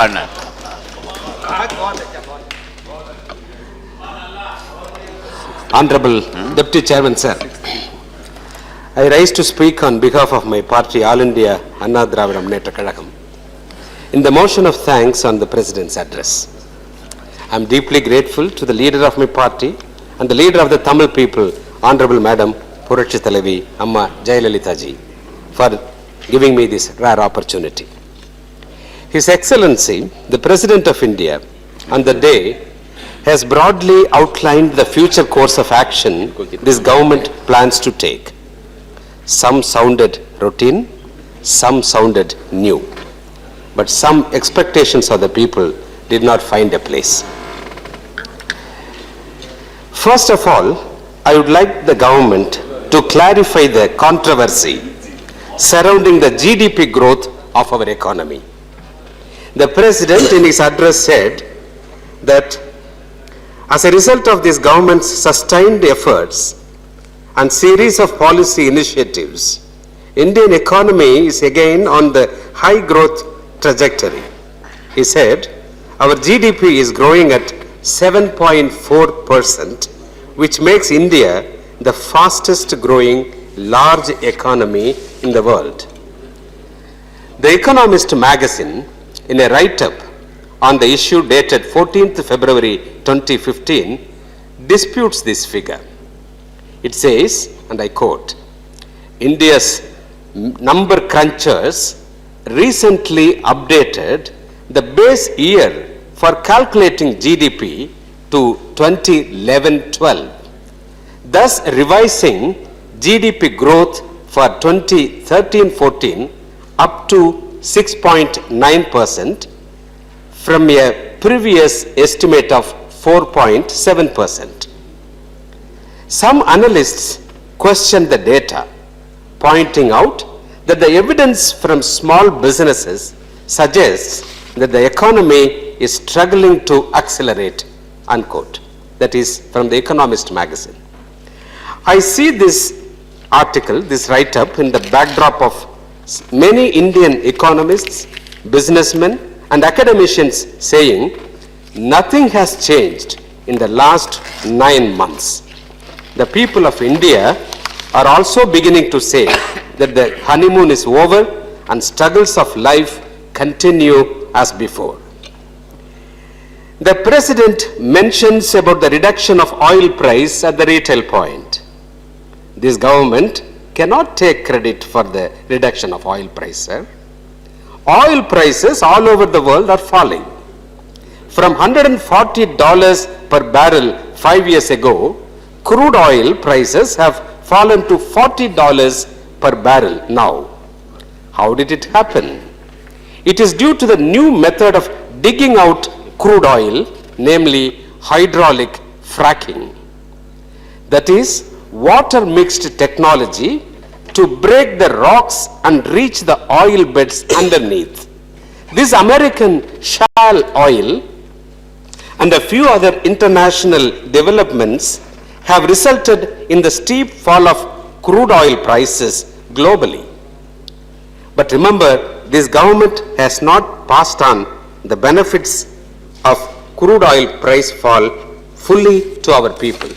Bernard. Honorable Deputy Chairman, sir, I rise to speak on behalf of my party, All India Anna Dravida Munnetra Kazhagam, in the motion of thanks on the President's address. I am deeply grateful to the leader of my party and the leader of the Tamil people, Honorable Madam Puratchi Thalavi Amma Jayalalitha ji, for giving me this rare opportunity. His Excellency, the President of India, on the day has broadly outlined the future course of action this government plans to take. Some sounded routine, some sounded new, but some expectations of the people did not find a place. First of all, I would like the government to clarify the controversy surrounding the GDP growth of our economy. The President in his address said that as a result of this government's sustained efforts and series of policy initiatives, Indian economy is again on the high growth trajectory. He said, our GDP is growing at 7.4%, which makes India the fastest growing large economy in the world. The Economist magazine, in a write-up on the issue dated 14th February 2015, disputes this figure. It says, and I quote, India's number crunchers recently updated the base year for calculating GDP to 2011-12, thus revising GDP growth for 2013-14 up to 6.9% from a previous estimate of 4.7%. Some analysts question the data, pointing out that the evidence from small businesses suggests that the economy is struggling to accelerate, unquote. That is from the Economist magazine. I see this article, this write-up, in the backdrop of many Indian economists, businessmen, and academicians saying nothing has changed in the last 9 months. The people of India are also beginning to say that the honeymoon is over and struggles of life continue as before. The President mentions about the reduction of oil price at the retail point. This government cannot take credit for the reduction of oil price, sir. Oil prices all over the world are falling. From $140 per barrel 5 years ago, crude oil prices have fallen to $40 per barrel now. How did it happen? It is due to the new method of digging out crude oil, namely hydraulic fracking. That is, water mixed technology to break the rocks and reach the oil beds underneath. This American shale oil and a few other international developments have resulted in the steep fall of crude oil prices globally. But remember, this government has not passed on the benefits of crude oil price fall fully to our people.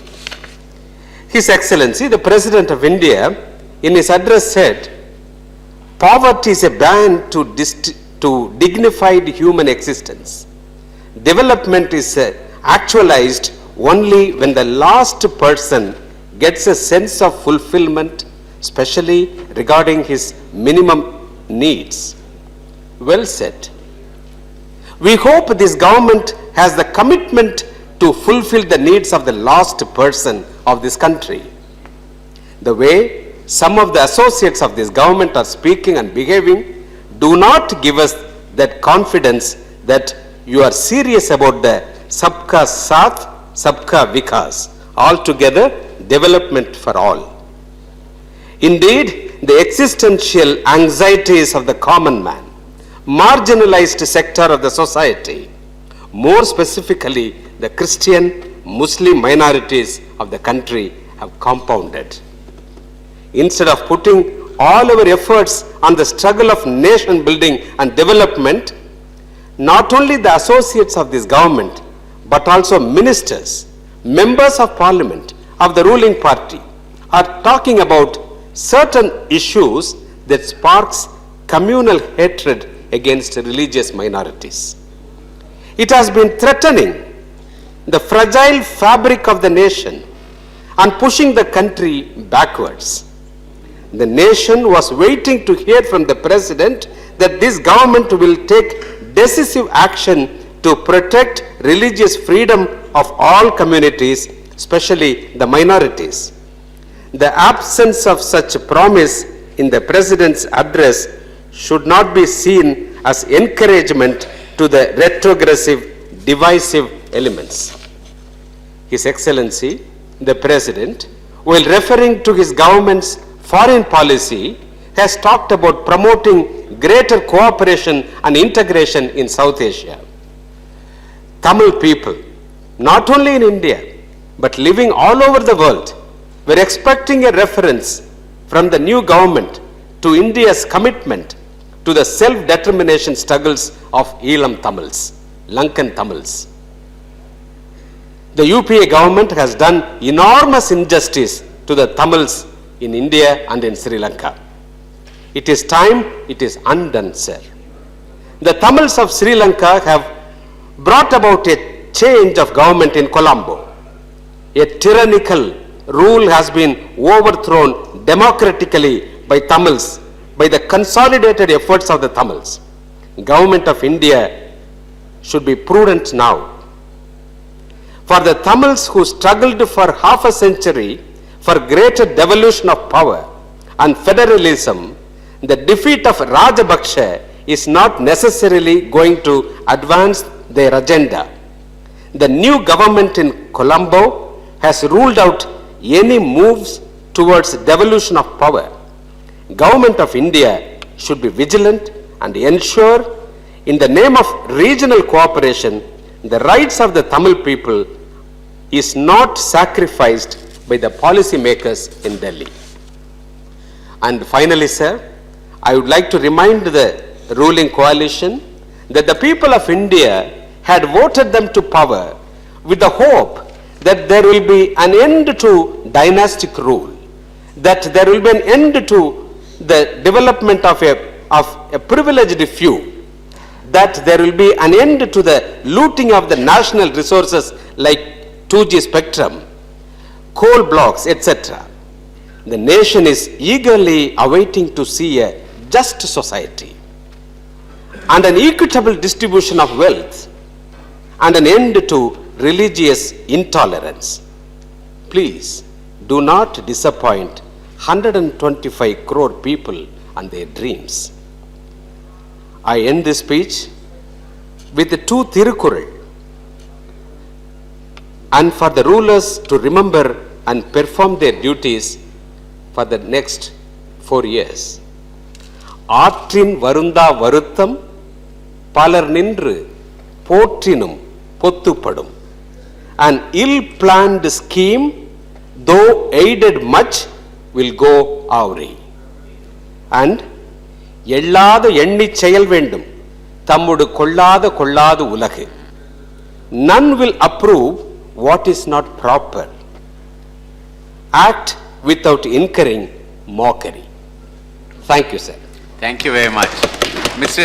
His Excellency, the President of India, in his address said, poverty is a ban to dignified human existence. Development is actualized only when the last person gets a sense of fulfillment, especially regarding his minimum needs. Well said. We hope this government has the commitment to fulfill the needs of the last person of this country. The way some of the associates of this government are speaking and behaving do not give us that confidence that you are serious about the Sabka Saath, Sabka Vikas, altogether development for all. Indeed, the existential anxieties of the common man, marginalized sector of the society, more specifically the Christian, Muslim minorities of the country have compounded. Instead of putting all our efforts on the struggle of nation building and development, not only the associates of this government, but also ministers, members of parliament of the ruling party are talking about certain issues that sparks communal hatred against religious minorities. It has been threatening the fragile fabric of the nation and pushing the country backwards. The nation was waiting to hear from the president that this government will take decisive action to protect religious freedom of all communities, especially the minorities. The absence of such a promise in the president's address should not be seen as encouragement to the retrogressive, divisive elements. His Excellency, the President, while referring to his government's foreign policy, has talked about promoting greater cooperation and integration in South Asia. Tamil people, not only in India, but living all over the world, were expecting a reference from the new government to India's commitment to the self-determination struggles of Elam Tamils, Lankan Tamils. The UPA government has done enormous injustice to the Tamils in India and in Sri Lanka. It is time it is undone, sir. The Tamils of Sri Lanka have brought about a change of government in Colombo. A tyrannical rule has been overthrown democratically by Tamils, by the consolidated efforts of the Tamils. Government of India should be prudent now. For the Tamils who struggled for half a century for greater devolution of power and federalism, the defeat of Rajapaksa is not necessarily going to advance their agenda. The new government in Colombo has ruled out any moves towards devolution of power. Government of India should be vigilant and ensure, in the name of regional cooperation, the rights of the Tamil people is not sacrificed by the policy makers in Delhi. And finally, sir, I would like to remind the ruling coalition that the people of India had voted them to power with the hope that there will be an end to dynastic rule, that there will be an end to the development of a privileged few, that there will be an end to the looting of the national resources like 2G spectrum, coal blocks, etc. The nation is eagerly awaiting to see a just society and an equitable distribution of wealth and an end to religious intolerance. Please do not disappoint 125 crore people and their dreams. I end this speech with the two Thirukural, and for the rulers to remember and perform their duties for the next 4 years. ஆற்றின் வருந்தா வருத்தம் பலர் நின்று போற்றினும் பொத்துப்படும். An ill-planned scheme, though aided much, will go awry. And எள்ளாத எண்ணிச் செயல் வேண்டும் தம்முடு கொள்ளாத உலகு. None will approve what is not proper. Act without incurring mockery. Thank you, sir. Thank you very much. Mr.